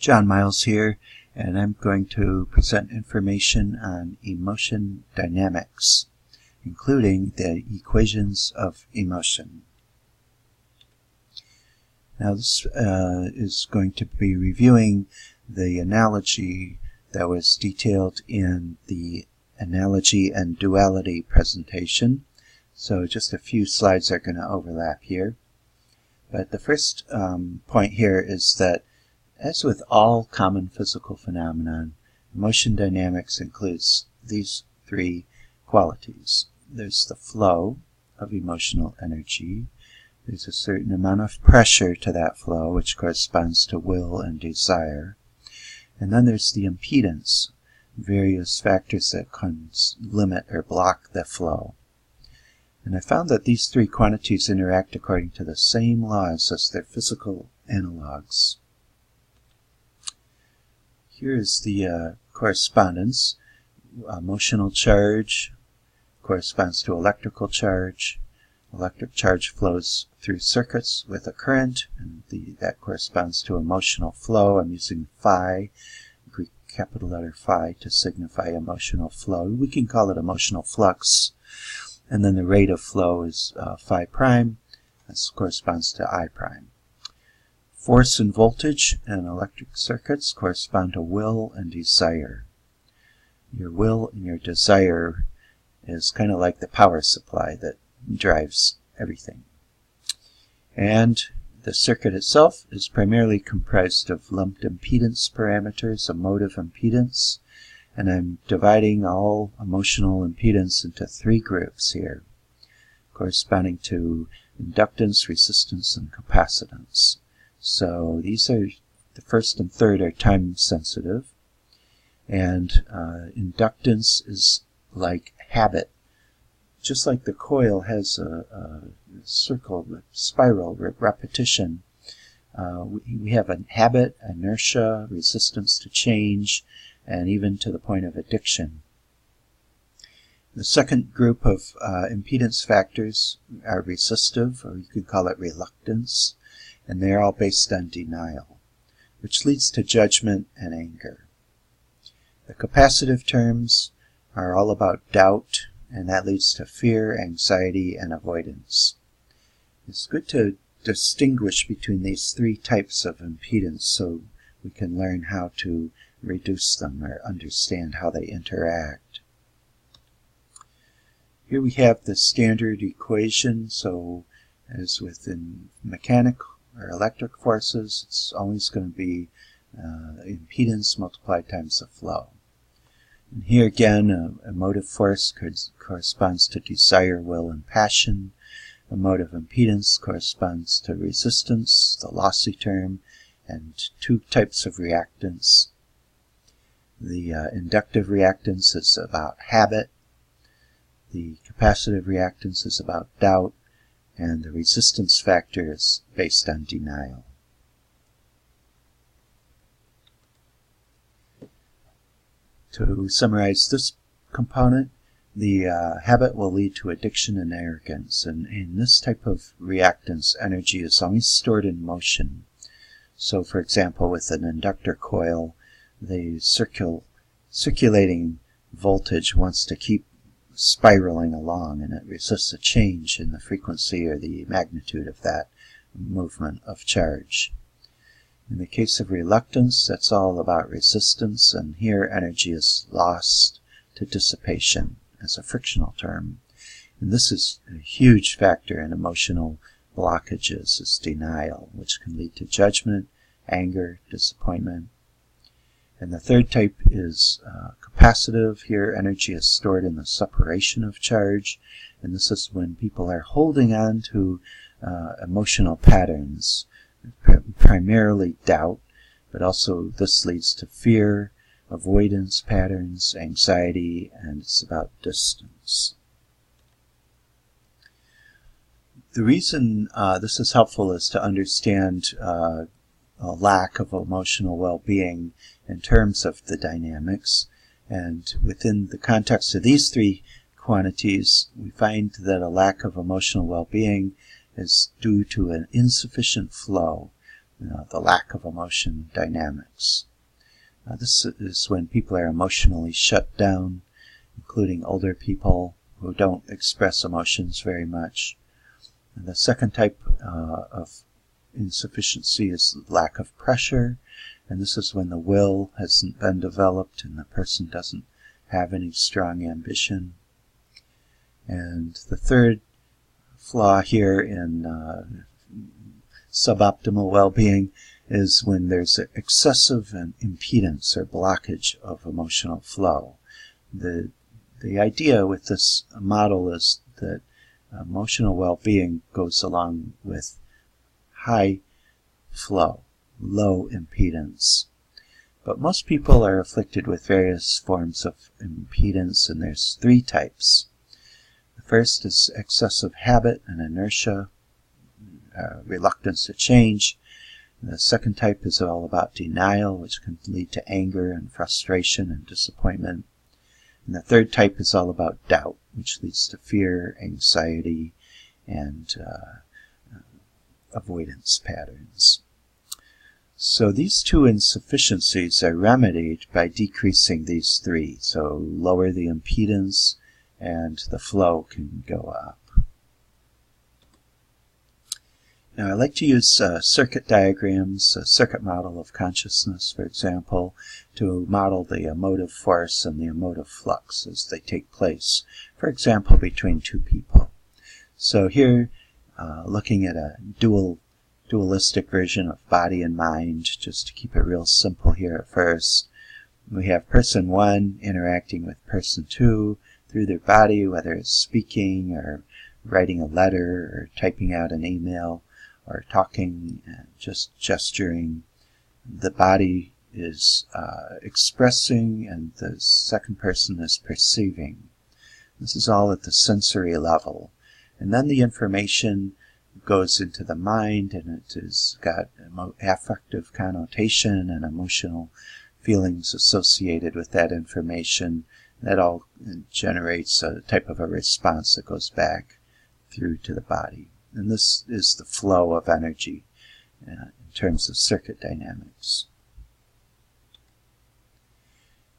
John Miles here, and I'm going to present information on emotion dynamics, including the equations of emotion. Now this is going to be reviewing the analogy that was detailed in the analogy and duality presentation. So just a few slides are going to overlap here. But the first point here is that, as with all common physical phenomenon, emotion dynamics includes these three qualities. There's the flow of emotional energy. There's a certain amount of pressure to that flow, which corresponds to will and desire. And then there's the impedance, various factors that can limit or block the flow. And I found that these three quantities interact according to the same laws as their physical analogs. Here is the correspondence. Emotional charge corresponds to electrical charge. Electric charge flows through circuits with a current, and that corresponds to emotional flow. I'm using phi, Greek capital letter phi, to signify emotional flow. We can call it emotional flux. And then the rate of flow is phi prime. This corresponds to I prime. Force and voltage in electric circuits correspond to will and desire. Your will and your desire is kind of like the power supply that drives everything. And the circuit itself is primarily comprised of lumped impedance parameters, emotive impedance, and I'm dividing all emotional impedance into three groups here, corresponding to inductance, resistance, and capacitance. So these are, the first and third are time sensitive, and inductance is like habit. Just like the coil has a circle, spiral repetition, we have a habit, inertia, resistance to change, and even to the point of addiction. The second group of impedance factors are resistive, or you could call it reluctance, and they're all based on denial, which leads to judgment and anger. The capacitive terms are all about doubt, and that leads to fear, anxiety, and avoidance. It's good to distinguish between these three types of impedance so we can learn how to reduce them or understand how they interact. Here we have the standard equation. So as within mechanical or electric forces, it's always going to be impedance multiplied times the flow. And here again, emotive force corresponds to desire, will, and passion. Emotive impedance corresponds to resistance, the lossy term, and two types of reactance. The inductive reactance is about habit. The capacitive reactance is about doubt. And the resistance factor is based on denial. To summarize this component, the habit will lead to addiction and arrogance. And in this type of reactance, energy is always stored in motion. So, for example, with an inductor coil, the circulating voltage wants to keep spiraling along, and it resists a change in the frequency or the magnitude of that movement of charge. In the case of reluctance, that's all about resistance, and here energy is lost to dissipation as a frictional term. And this is a huge factor in emotional blockages, is denial, which can lead to judgment, anger, disappointment. And the third type is capacitive. Here energy is stored in the separation of charge, and this is when people are holding on to emotional patterns, primarily doubt, but also this leads to fear, avoidance patterns, anxiety, and it's about distance. The reason this is helpful is to understand a lack of emotional well-being in terms of the dynamics, and within the context of these three quantities, we find that a lack of emotional well-being is due to an insufficient flow. the lack of emotion dynamics. This is when people are emotionally shut down, including older people who don't express emotions very much. And the second type of insufficiency is lack of pressure, and this is when the will hasn't been developed and the person doesn't have any strong ambition. And the third flaw here in suboptimal well-being is when there's excessive impedance or blockage of emotional flow. The idea with this model is that emotional well-being goes along with high flow, low impedance. But most people are afflicted with various forms of impedance, and there's three types. The first is excessive habit and inertia, reluctance to change. The second type is all about denial, which can lead to anger and frustration and disappointment. And the third type is all about doubt, which leads to fear, anxiety, and avoidance patterns. So these two insufficiencies are remedied by decreasing these three. So lower the impedance and the flow can go up. Now I like to use circuit diagrams, a circuit model of consciousness, for example, to model the emotive force and the emotive flux as they take place, for example, between two people. So here, looking at a dualistic version of body and mind, just to keep it real simple here at first, we have person one interacting with person two through their body, whether it's speaking or writing a letter or typing out an email or talking, just gesturing. The body is expressing and the second person is perceiving. This is all at the sensory level. And then the information goes into the mind, and it has got affective connotation and emotional feelings associated with that information. That all generates a type of a response that goes back through to the body. And this is the flow of energy in terms of circuit dynamics.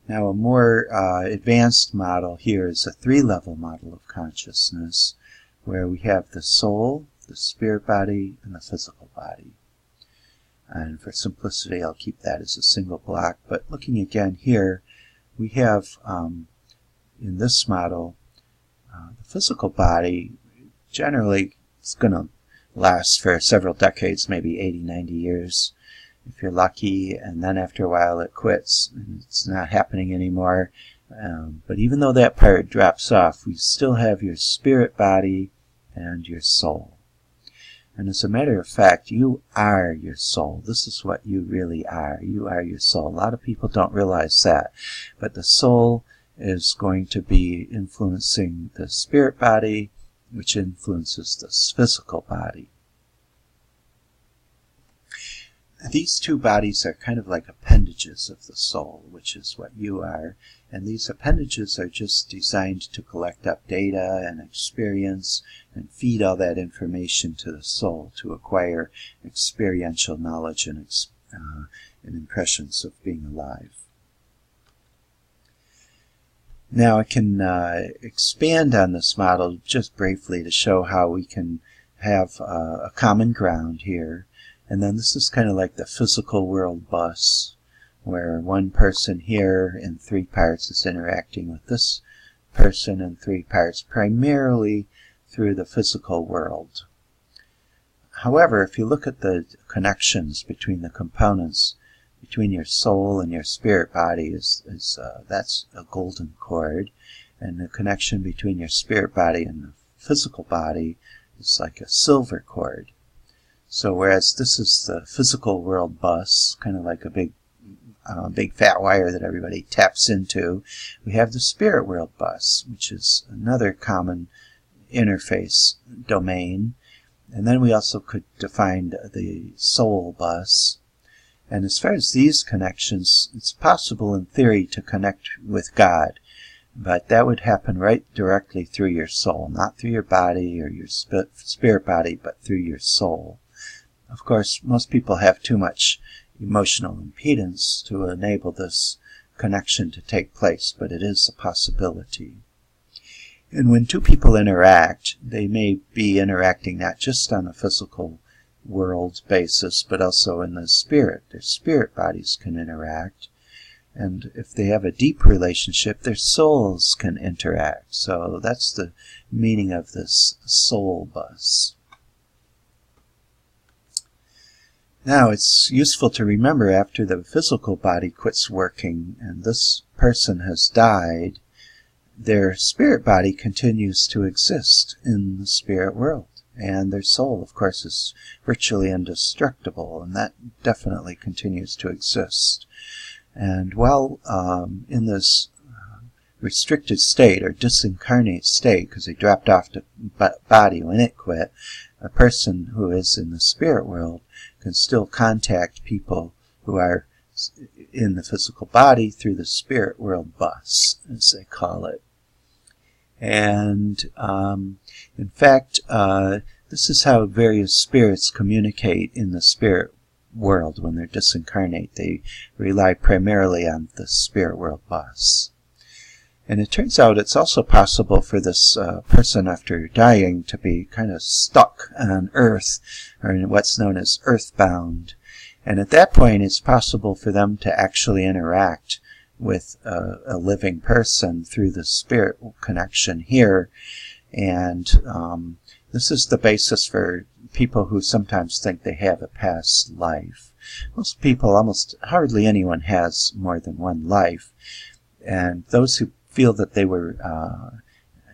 Now a more advanced model here is a three-level model of consciousness, where we have the soul, the spirit body, and the physical body. And for simplicity, I'll keep that as a single block. But looking again here, we have, in this model, the physical body generally is going to last for several decades, maybe 80, 90 years, if you're lucky, and then after a while it quits, and it's not happening anymore. But even though that part drops off, we still have your spirit body and your soul. And as a matter of fact, you are your soul. This is what you really are. You are your soul. A lot of people don't realize that. But the soul is going to be influencing the spirit body, which influences the physical body. These two bodies are kind of like appendages of the soul, which is what you are. And these appendages are just designed to collect up data and experience and feed all that information to the soul to acquire experiential knowledge and impressions of being alive. Now I can expand on this model just briefly to show how we can have a common ground here. And then this is kind of like the physical world bus, where one person here in three parts is interacting with this person in three parts, primarily through the physical world. However, if you look at the connections between the components, between your soul and your spirit body, that's a golden cord, and the connection between your spirit body and the physical body is like a silver cord. So whereas this is the physical world bus, kind of like a big fat wire that everybody taps into, we have the spirit world bus, which is another common interface domain. And then we also could define the soul bus. And as far as these connections, it's possible in theory to connect with God, but that would happen right directly through your soul, not through your body or your spirit body, but through your soul. Of course, most people have too much emotional impedance to enable this connection to take place, but it is a possibility. And when two people interact, they may be interacting not just on a physical world basis, but also in the spirit. Their spirit bodies can interact. And if they have a deep relationship, their souls can interact. So that's the meaning of this soul bus. Now, it's useful to remember after the physical body quits working and this person has died, their spirit body continues to exist in the spirit world. And their soul, of course, is virtually indestructible, and that definitely continues to exist. And while in this restricted state or disincarnate state, because they dropped off the body when it quit, a person who is in the spirit world can still contact people who are in the physical body through the spirit world bus, as they call it. And in fact, this is how various spirits communicate in the spirit world when they're disincarnate. They rely primarily on the spirit world bus. And it turns out it's also possible for this person after dying to be kind of stuck on Earth, or in what's known as earthbound. And at that point, it's possible for them to actually interact with a living person through the spirit connection here. And this is the basis for people who sometimes think they have a past life. Most people, almost hardly anyone has more than one life. And those who feel that they were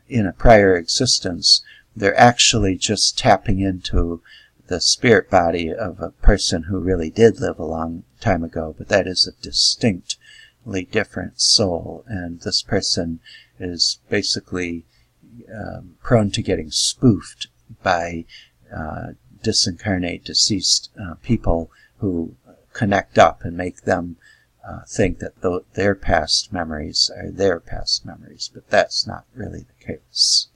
in a prior existence, they're actually just tapping into the spirit body of a person who really did live a long time ago, but that is a distinctly different soul, and this person is basically prone to getting spoofed by disincarnate, deceased people who connect up and make them think that their past memories are their past memories, but that's not really the case.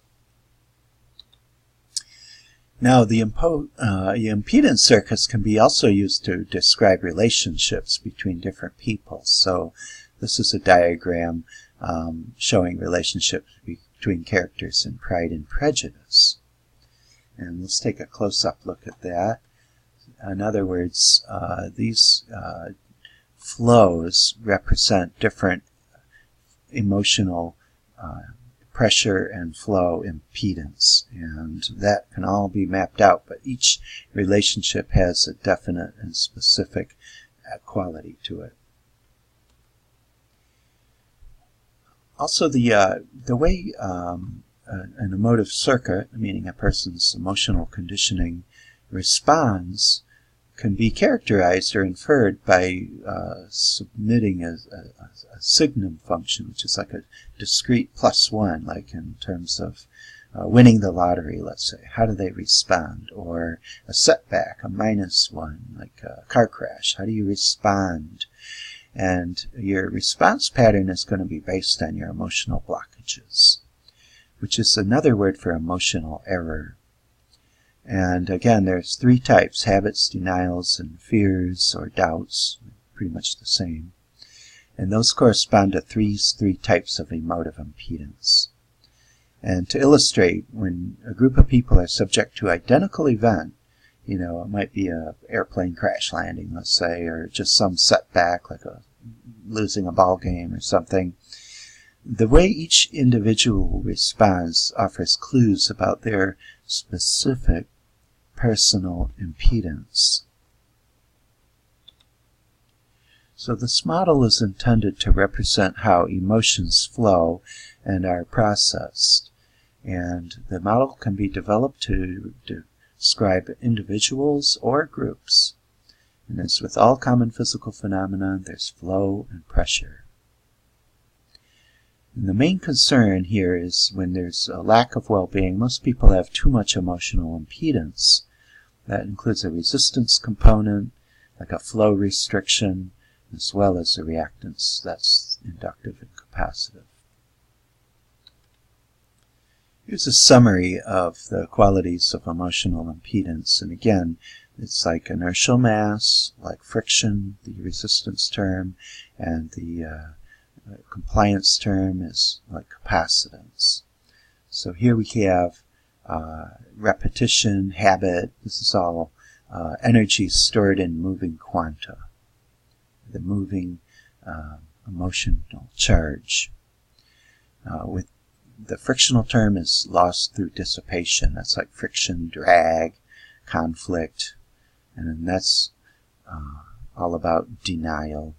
Now, the impedance circuits can be also used to describe relationships between different people. So this is a diagram showing relationships between characters in Pride and Prejudice. And let's take a close-up look at that. In other words, these flows represent different emotional pressure and flow impedance, and that can all be mapped out, but each relationship has a definite and specific quality to it. Also, the way an emotive circuit, meaning a person's emotional conditioning, responds can be characterized or inferred by submitting a signum function, which is like a discrete +1, like in terms of winning the lottery, let's say. How do they respond? Or a setback, a -1, like a car crash. How do you respond? And your response pattern is going to be based on your emotional blockages, which is another word for emotional error. And again, there's 3 types: habits, denials, and fears or doubts, pretty much the same. And those correspond to three types of emotive impedance. And to illustrate, when a group of people are subject to identical event, you know, it might be an airplane crash landing, let's say, or just some setback, like losing a ball game or something, the way each individual responds offers clues about their specific personal impedance. So this model is intended to represent how emotions flow and are processed. And the model can be developed to describe individuals or groups. And as with all common physical phenomena, there's flow and pressure. And the main concern here is when there's a lack of well-being, most people have too much emotional impedance. That includes a resistance component, like a flow restriction, as well as a reactance. That's inductive and capacitive. Here's a summary of the qualities of emotional impedance. And again, it's like inertial mass, like friction, the resistance term, and the compliance term is like capacitance. So here we have repetition, habit. This is all energy stored in moving quanta, the moving emotional charge. With the frictional term is lost through dissipation. That's like friction, drag, conflict, and then that's all about denial.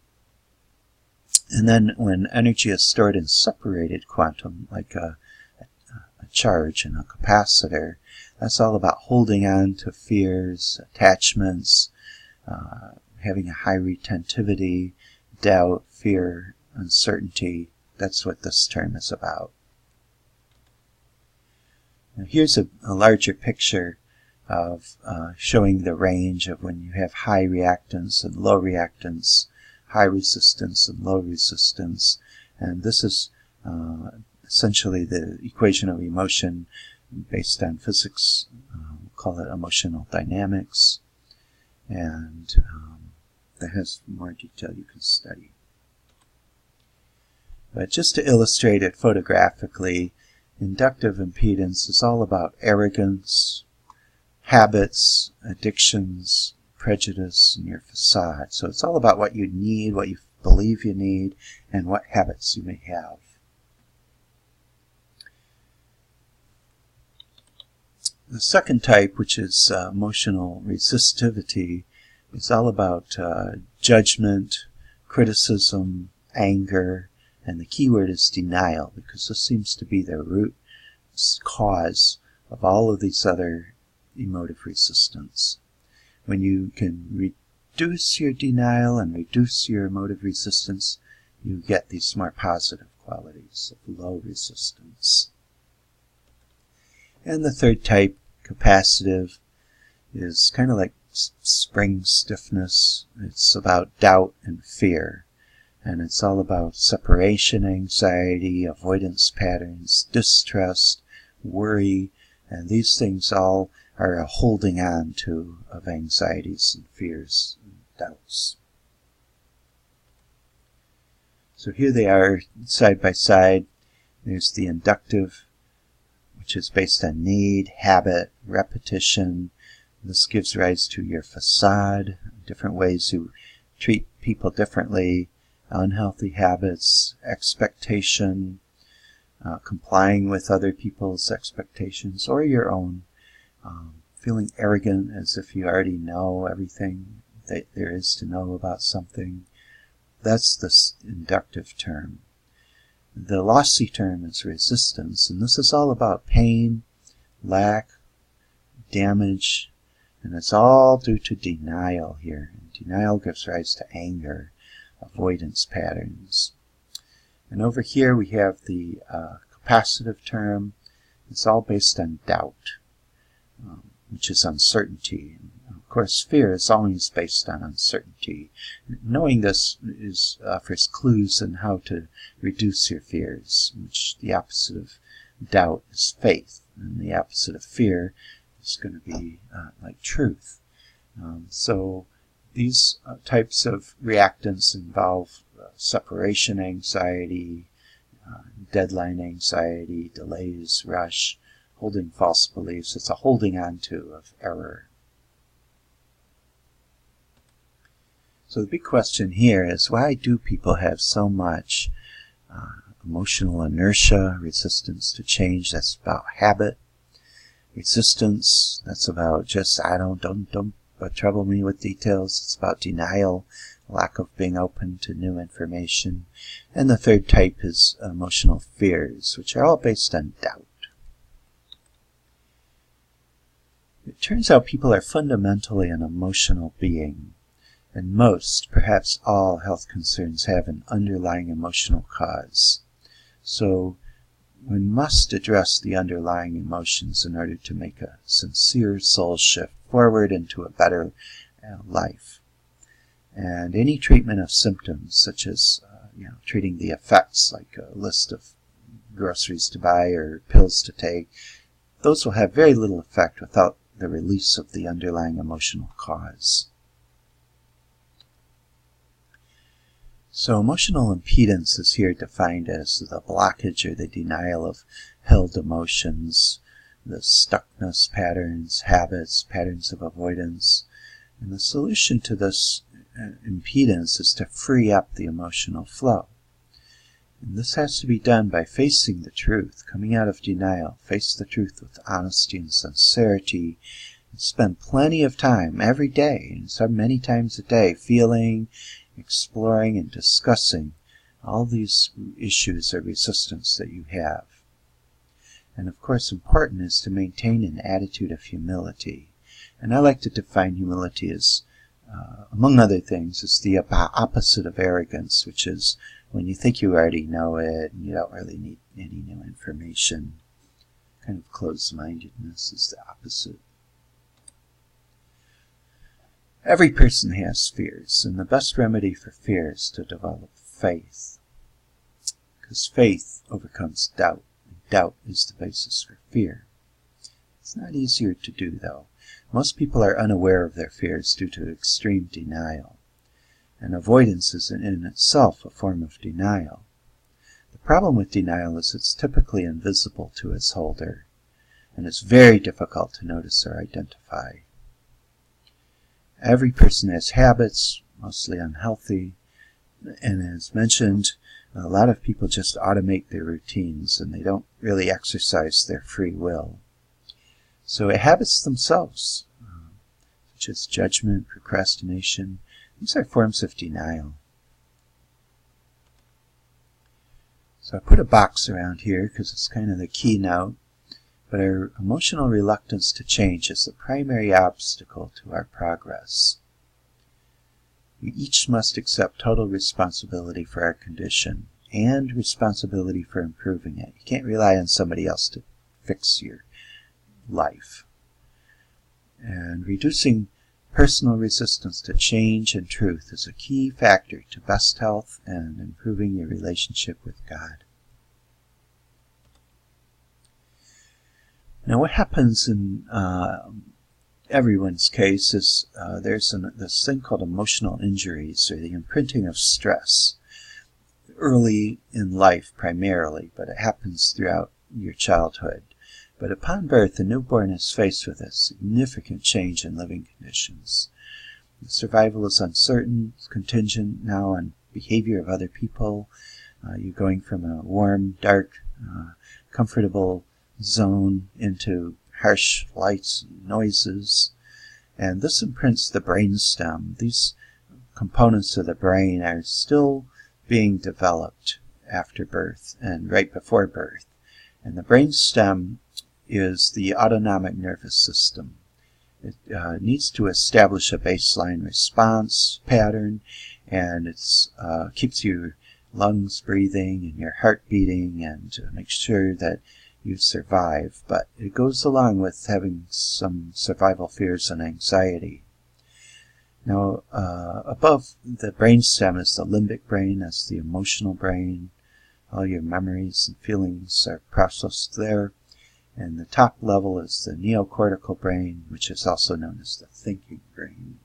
And then when energy is stored in separated quantum, like a charge in a capacitor, that's all about holding on to fears, attachments, having a high retentivity, doubt, fear, uncertainty. That's what this term is about. Now here's a larger picture of showing the range of when you have high reactance and low reactance, high resistance and low resistance. And this is essentially the equation of emotion based on physics. We'll call it emotional dynamics. And that has more detail you can study. But just to illustrate it photographically, inductive impedance is all about arrogance, habits, addictions, prejudice, and your facade. So it's all about what you need, what you believe you need, and what habits you may have. The second type, which is emotional resistivity, is all about judgment, criticism, anger, and the key word is denial, because this seems to be the root cause of all of these other emotive resistance. When you can reduce your denial and reduce your emotive resistance, you get these more positive qualities of low resistance. And the third type, capacitive, is kind of like spring stiffness. It's about doubt and fear. And it's all about separation anxiety, avoidance patterns, distrust, worry, and these things all are a holding on to of anxieties and fears and doubts. So here they are side by side. There's the inductive, which is based on need, habit, repetition. This gives rise to your facade, different ways you treat people differently, unhealthy habits, expectation, complying with other people's expectations or your own, feeling arrogant as if you already know everything that there is to know about something. That's the inductive term. The lossy term is resistance, and this is all about pain, lack, damage, and it's all due to denial here. And denial gives rise to anger, avoidance patterns. And over here we have the capacitive term. It's all based on doubt, which is uncertainty. And of course, fear is always based on uncertainty. Knowing this offers clues on how to reduce your fears, which the opposite of doubt is faith, and the opposite of fear is going to be like truth. So these types of reactants involve separation anxiety, deadline anxiety, delays, rush, holding false beliefs. It's a holding on to of error. So the big question here is, why do people have so much emotional inertia, resistance to change? That's about habit. Resistance, that's about just, don't trouble me with details. It's about denial, lack of being open to new information. And the third type is emotional fears, which are all based on doubt. It turns out people are fundamentally an emotional being, and most, perhaps all, health concerns have an underlying emotional cause. So we must address the underlying emotions in order to make a sincere soul shift forward into a better life. And any treatment of symptoms, such as treating the effects, like a list of groceries to buy or pills to take, those will have very little effect without the release of the underlying emotional cause. So emotional impedance is here defined as the blockage or the denial of held emotions, the stuckness patterns, habits, patterns of avoidance. And the solution to this impedance is to free up the emotional flow. And this has to be done by facing the truth, coming out of denial, face the truth with honesty and sincerity, and spend plenty of time every day, and so many times a day, feeling, exploring, and discussing all these issues of resistance that you have. And of course, important is to maintain an attitude of humility. And I like to define humility as, among other things, is the opposite of arrogance, which is when you think you already know it and you don't really need any new information. Kind of closed-mindedness is the opposite. Every person has fears, and the best remedy for fear is to develop faith. Because faith overcomes doubt, and doubt is the basis for fear. It's not easier to do, though. Most people are unaware of their fears due to extreme denial. And avoidance is in itself a form of denial. The problem with denial is it's typically invisible to its holder, and it's very difficult to notice or identify. Every person has habits, mostly unhealthy, and as mentioned, a lot of people just automate their routines and they don't really exercise their free will. So habits themselves, such as judgment, procrastination, these are forms of denial. So I put a box around here because it's kind of the keynote, but our emotional reluctance to change is the primary obstacle to our progress. We each must accept total responsibility for our condition and responsibility for improving it. You can't rely on somebody else to fix your life. And reducing personal resistance to change and truth is a key factor to best health and improving your relationship with God. Now what happens in everyone's case is there's this thing called emotional injuries, or the imprinting of stress, early in life primarily, but it happens throughout your childhood. But upon birth, the newborn is faced with a significant change in living conditions. The survival is uncertain, it's contingent now on behavior of other people. You're going from a warm, dark, comfortable zone into harsh lights and noises. And this imprints the brainstem. These components of the brain are still being developed after birth and right before birth. And the brainstem is the autonomic nervous system. It needs to establish a baseline response pattern, and it keeps your lungs breathing and your heart beating and makes sure that you survive. But it goes along with having some survival fears and anxiety. Now, above the brainstem is the limbic brain. That's the emotional brain. All your memories and feelings are processed there. And the top level is the neocortical brain, which is also known as the thinking brain.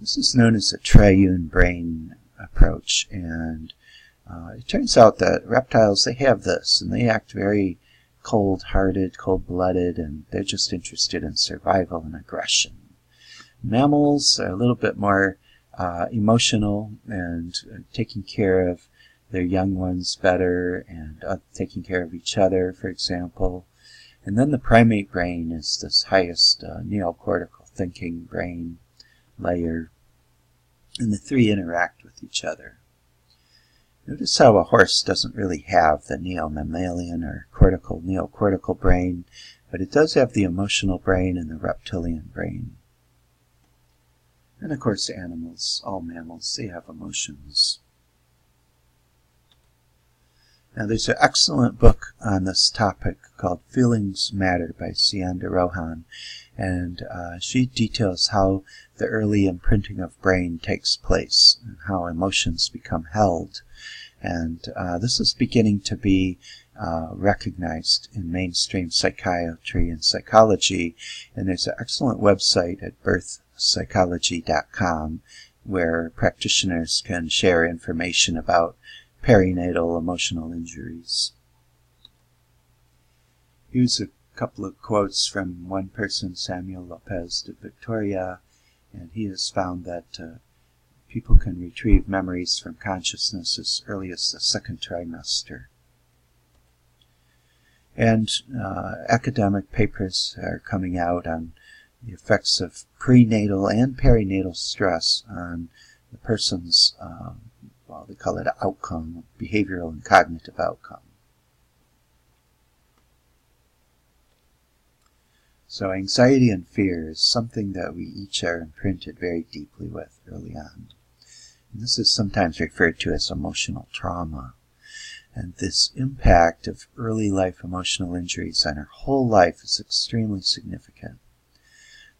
This is known as the Triune Brain approach, and it turns out that reptiles, they have this, and they act very cold-hearted, cold-blooded, and they're just interested in survival and aggression. Mammals are a little bit more emotional and taking care of their young ones better and taking care of each other, for example. And then the primate brain is this highest neocortical thinking brain layer, and the three interact with each other. Notice how a horse doesn't really have the neomammalian or neocortical brain, but it does have the emotional brain and the reptilian brain. And of course animals, all mammals, they have emotions. Now there's an excellent book on this topic called Feelings Matter by Sianda Rohan, and she details how the early imprinting of brain takes place and how emotions become held. And this is beginning to be recognized in mainstream psychiatry and psychology, and there's an excellent website at birthpsychology.com where practitioners can share information about perinatal emotional injuries. Here's a couple of quotes from one person, Samuel Lopez de Victoria, and he has found that people can retrieve memories from consciousness as early as the second trimester. And academic papers are coming out on the effects of prenatal and perinatal stress on the person's, well, they call it outcome, behavioral and cognitive outcome. So anxiety and fear is something that we each are imprinted very deeply with early on. And this is sometimes referred to as emotional trauma. And this impact of early life emotional injuries on our whole life is extremely significant.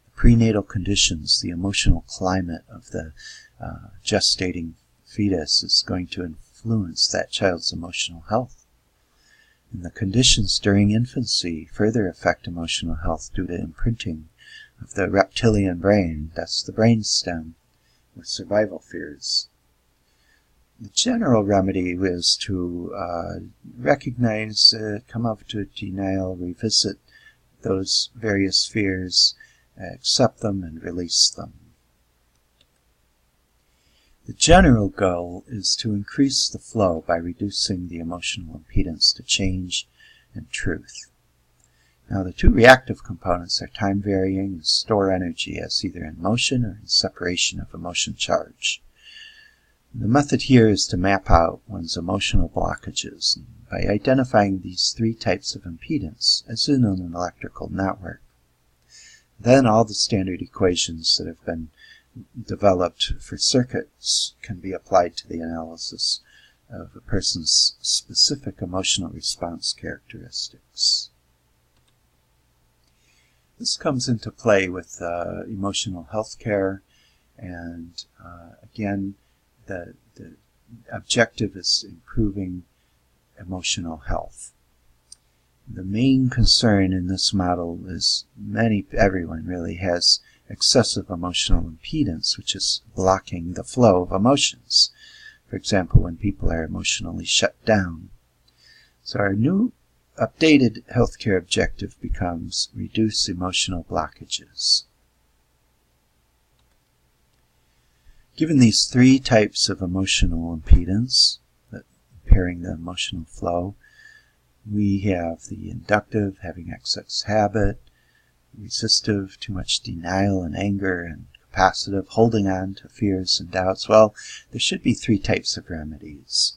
The prenatal conditions, the emotional climate of the gestating fetus is going to influence that child's emotional health. And the conditions during infancy further affect emotional health due to imprinting of the reptilian brain, that's the brainstem, with survival fears. The general remedy is to recognize, come up to denial, revisit those various fears, accept them, and release them. The general goal is to increase the flow by reducing the emotional impedance to change and truth. Now, the two reactive components are time varying and store energy as either in motion or in separation of emotion charge. The method here is to map out one's emotional blockages by identifying these three types of impedance as in an electrical network. Then all the standard equations that have been developed for circuits can be applied to the analysis of a person's specific emotional response characteristics. This comes into play with emotional health care, and again, the objective is improving emotional health. The main concern in this model is everyone really has excessive emotional impedance, which is blocking the flow of emotions. For example, when people are emotionally shut down. So our new updated healthcare objective becomes reduce emotional blockages. Given these three types of emotional impedance, impairing the emotional flow, we have the inductive, having excess habit, resistive, too much denial and anger, and capacitive, holding on to fears and doubts. Well, there should be three types of remedies.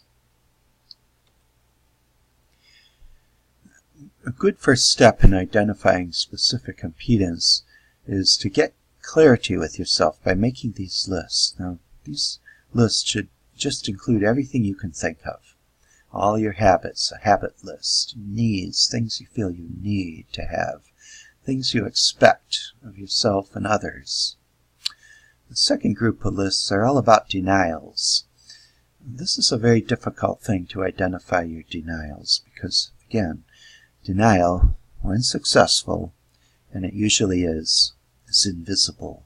A good first step in identifying specific impedance is to get clarity with yourself by making these lists. Now, these lists should just include everything you can think of. All your habits, a habit list, needs, things you feel you need to have, things you expect of yourself and others. The second group of lists are all about denials. This is a very difficult thing to identify your denials because, again, denial, when successful, and it usually is invisible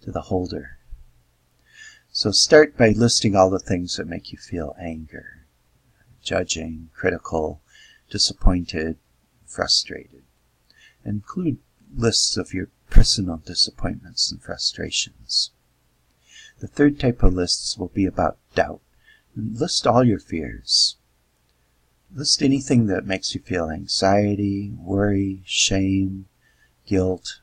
to the holder. So start by listing all the things that make you feel anger, judging, critical, disappointed, frustrated. Include lists of your personal disappointments and frustrations. The third type of lists will be about doubt. List all your fears. List anything that makes you feel anxiety, worry, shame, guilt,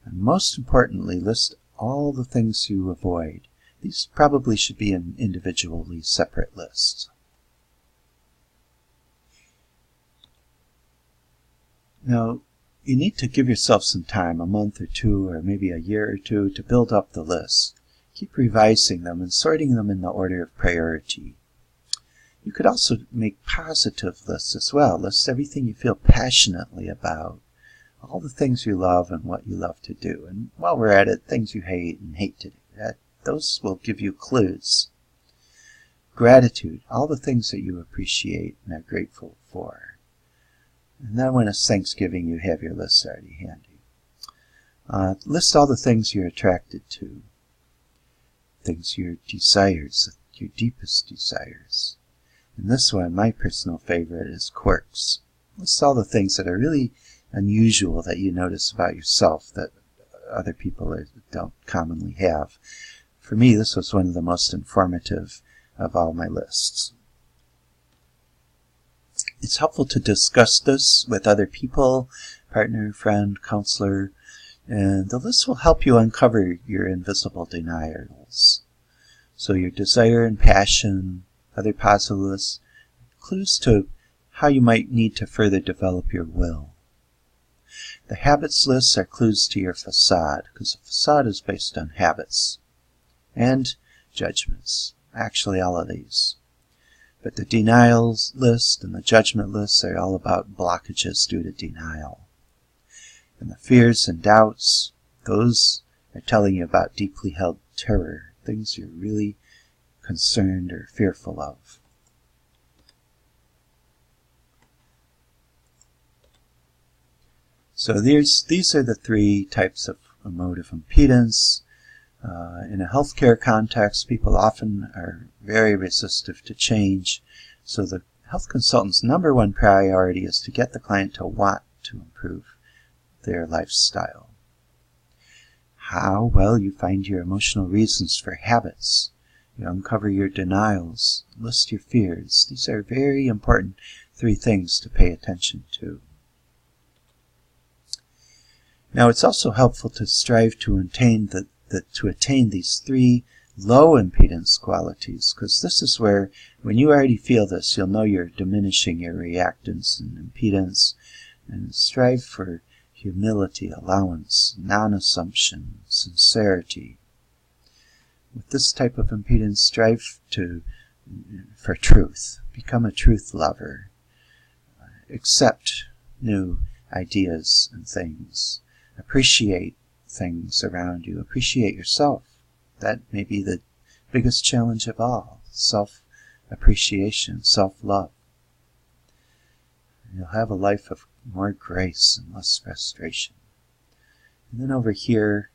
and most importantly, list all the things you avoid. These probably should be in individually separate lists. Now, you need to give yourself some time, a month or two, or maybe a year or two, to build up the list. Keep revising them and sorting them in the order of priority. You could also make positive lists as well. List everything you feel passionately about, all the things you love and what you love to do. And while we're at it, things you hate and hate to do. Those will give you clues. Gratitude, all the things that you appreciate and are grateful for. And then when it's Thanksgiving, you have your list already handy. List all the things you're attracted to, things your desires, your deepest desires. And this one, my personal favorite, is quirks. List all the things that are really unusual that you notice about yourself that other people don't commonly have. For me, this was one of the most informative of all my lists. It's helpful to discuss this with other people, partner, friend, counselor, and the list will help you uncover your invisible denials. So your desire and passion, other positive lists, clues to how you might need to further develop your will. The habits lists are clues to your facade, because a facade is based on habits and judgments, actually all of these. But the denials list and the judgment lists are all about blockages due to denial. And the fears and doubts, those are telling you about deeply held terror, things you're really concerned or fearful of. So these are the three types of emotive impedance. In a healthcare context, people often are very resistive to change. So the health consultant's #1 priority is to get the client to want to improve their lifestyle. How? Well, you find your emotional reasons for habits. You uncover your denials, list your fears. These are very important 3 things to pay attention to. Now, it's also helpful to strive to attain these 3 low impedance qualities, because this is where, when you already feel this, you'll know you're diminishing your reactance and impedance, and strive for humility, allowance, non-assumption, sincerity. With this type of impedance, strive for truth. Become a truth lover. Accept new ideas and things. Appreciate things around you. Appreciate yourself. That may be the biggest challenge of all. Self-appreciation, self-love. You'll have a life of more grace and less frustration. And then over here,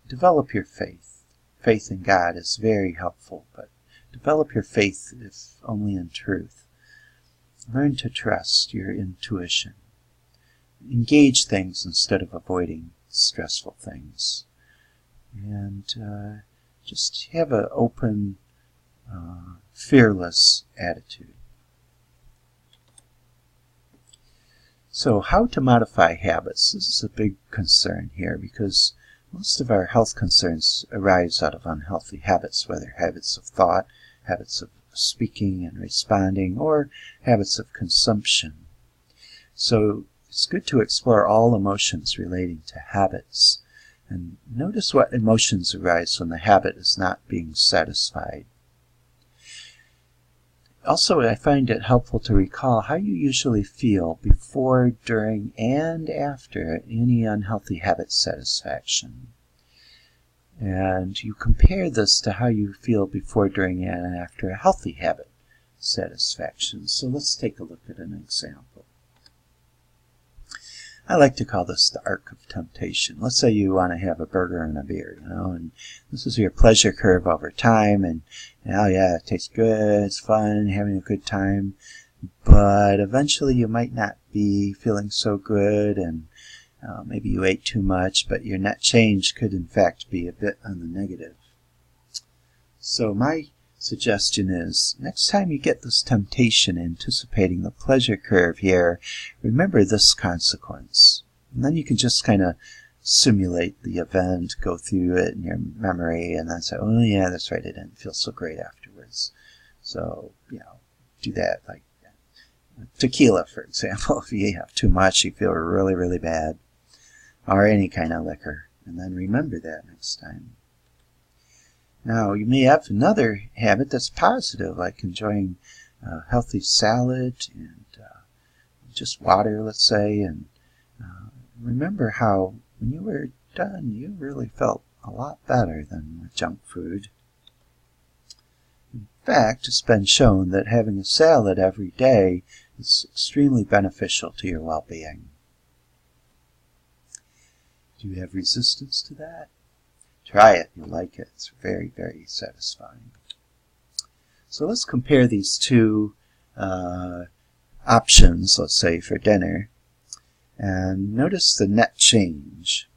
develop your faith. Faith in God is very helpful, but develop your faith if only in truth. Learn to trust your intuition. Engage things instead of avoiding stressful things. And just have an open, fearless attitude. So how to modify habits? This is a big concern here, because most of our health concerns arise out of unhealthy habits, whether habits of thought, habits of speaking and responding, or habits of consumption. So it's good to explore all emotions relating to habits, and notice what emotions arise when the habit is not being satisfied. Also, I find it helpful to recall how you usually feel before, during, and after any unhealthy habit satisfaction. And you compare this to how you feel before, during, and after a healthy habit satisfaction. So let's take a look at an example. I like to call this the arc of temptation. Let's say you want to have a burger and a beer, and this is your pleasure curve over time, and oh yeah, it tastes good, it's fun, having a good time, but eventually you might not be feeling so good, and maybe you ate too much, but your net change could in fact be a bit on the negative. So my suggestion is, next time you get this temptation anticipating the pleasure curve here, remember this consequence. And then you can just kind of simulate the event, go through it in your memory, and then say, oh yeah, that's right, I didn't feel so great afterwards. So, do that. Like tequila, for example. If you have too much, you feel really, really bad. Or any kind of liquor. And then remember that next time. Now, you may have another habit that's positive, like enjoying a healthy salad and just water, let's say. And remember how when you were done, you really felt a lot better than with junk food. In fact, it's been shown that having a salad every day is extremely beneficial to your well-being. Do you have resistance to that? Try it. You'll like it. It's very, very satisfying. So let's compare these two options, let's say, for dinner. And notice the net change.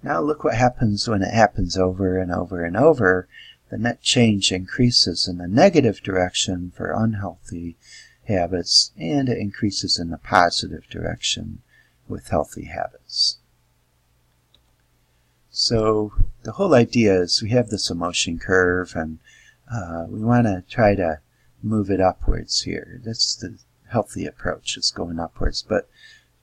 Now look what happens when it happens over and over and over. The net change increases in the negative direction for unhealthy habits, and it increases in the positive direction with healthy habits. So the whole idea is we have this emotion curve, and we want to try to move it upwards here. That's the healthy approach, is going upwards. But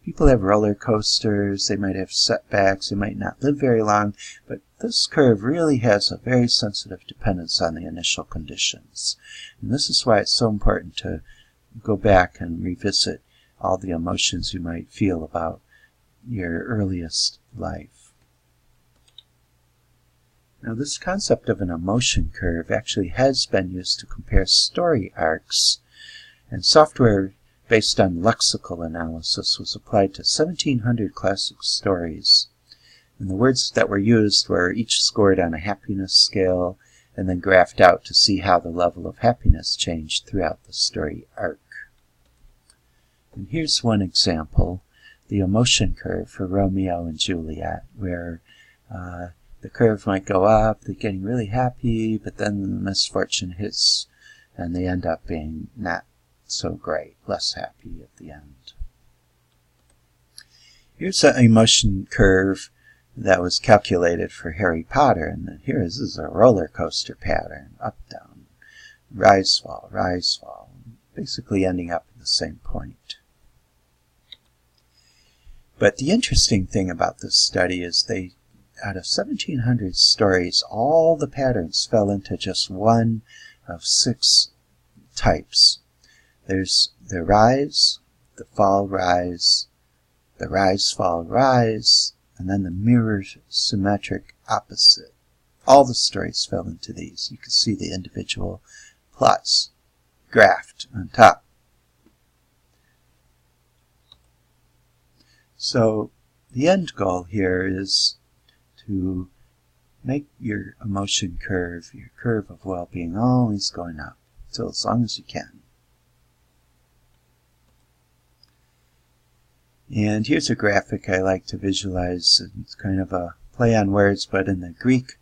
people have roller coasters, they might have setbacks, they might not live very long, but this curve really has a very sensitive dependence on the initial conditions. And this is why it's so important to go back and revisit all the emotions you might feel about your earliest life. Now, this concept of an emotion curve actually has been used to compare story arcs, and software based on lexical analysis was applied to 1,700 classic stories. And the words that were used were each scored on a happiness scale and then graphed out to see how the level of happiness changed throughout the story arc. And here's one example, the emotion curve for Romeo and Juliet, where the curve might go up, they're getting really happy, but then the misfortune hits and they end up being not so great, less happy at the end. Here's an emotion curve that was calculated for Harry Potter, and here this is a roller coaster pattern, up, down, rise, fall, basically ending up at the same point. But the interesting thing about this study is out of 1,700 stories, all the patterns fell into just one of 6 types. There's the rise, the fall, rise, the rise, fall, rise, and then the mirror symmetric opposite. All the stories fell into these. You can see the individual plots graphed on top. So the end goal here is to make your emotion curve, your curve of well-being, always going up, so as long as you can. And here's a graphic I like to visualize. It's kind of a play on words, but in the Greek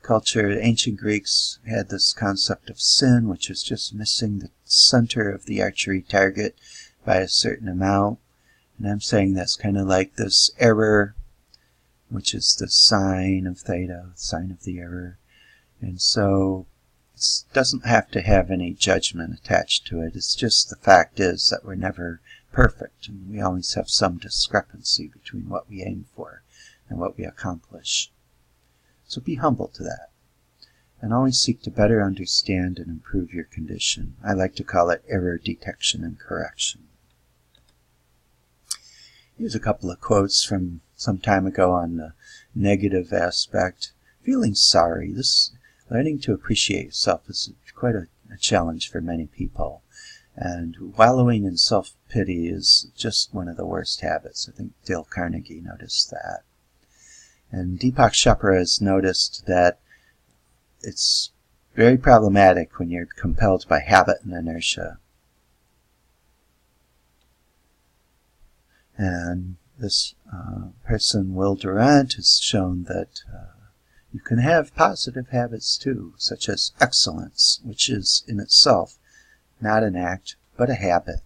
culture, the ancient Greeks had this concept of sin, which is just missing the center of the archery target by a certain amount. And I'm saying that's kind of like this error, which is the sine of theta, sine of the error. And so it doesn't have to have any judgment attached to it. It's just the fact is that we're never perfect, and we always have some discrepancy between what we aim for and what we accomplish. So be humble to that, and always seek to better understand and improve your condition. I like to call it error detection and correction. Here's a couple of quotes from some time ago on the negative aspect. Feeling sorry. Learning to appreciate yourself is quite a challenge for many people. And wallowing in self-pity is just one of the worst habits. I think Dale Carnegie noticed that. And Deepak Chopra has noticed that it's very problematic when you're compelled by habit and inertia. And this person, Will Durant, has shown that you can have positive habits too, such as excellence, which is in itself not an act, but a habit.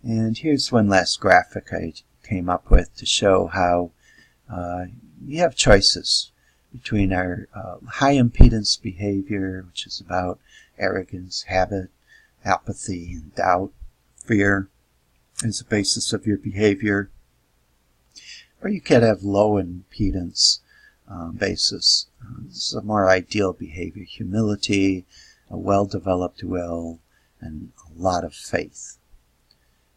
And here's one last graphic I came up with to show how you have choices between our high impedance behavior, which is about arrogance, habit, apathy, and doubt, fear as the basis of your behavior. Or you could have low impedance basis. This is a more ideal behavior: humility, a well-developed will, and a lot of faith.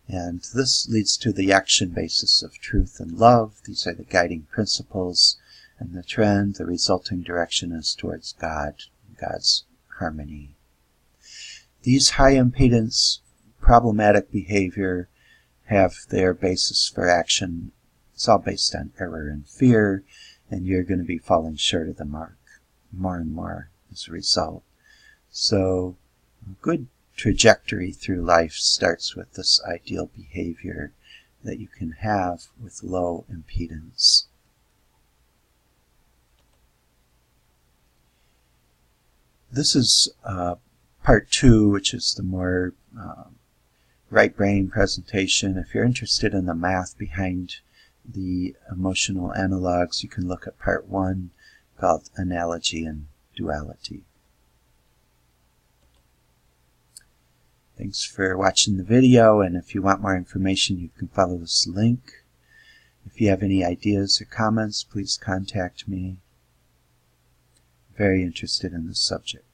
And this leads to the action basis of truth and love. These are the guiding principles, and the trend, the resulting direction is towards God, God's harmony. These high impedance problematic behavior have their basis for action. It's all based on error and fear, and you're going to be falling short of the mark more and more as a result. So a good trajectory through life starts with this ideal behavior that you can have with low impedance. This is part 2, which is the more right brain presentation. If you're interested in the math behind the emotional analogs, you can look at part 1 called Analogy and Duality. Thanks for watching the video, and if you want more information, you can follow this link. If you have any ideas or comments, please contact me. Very interested in this subject.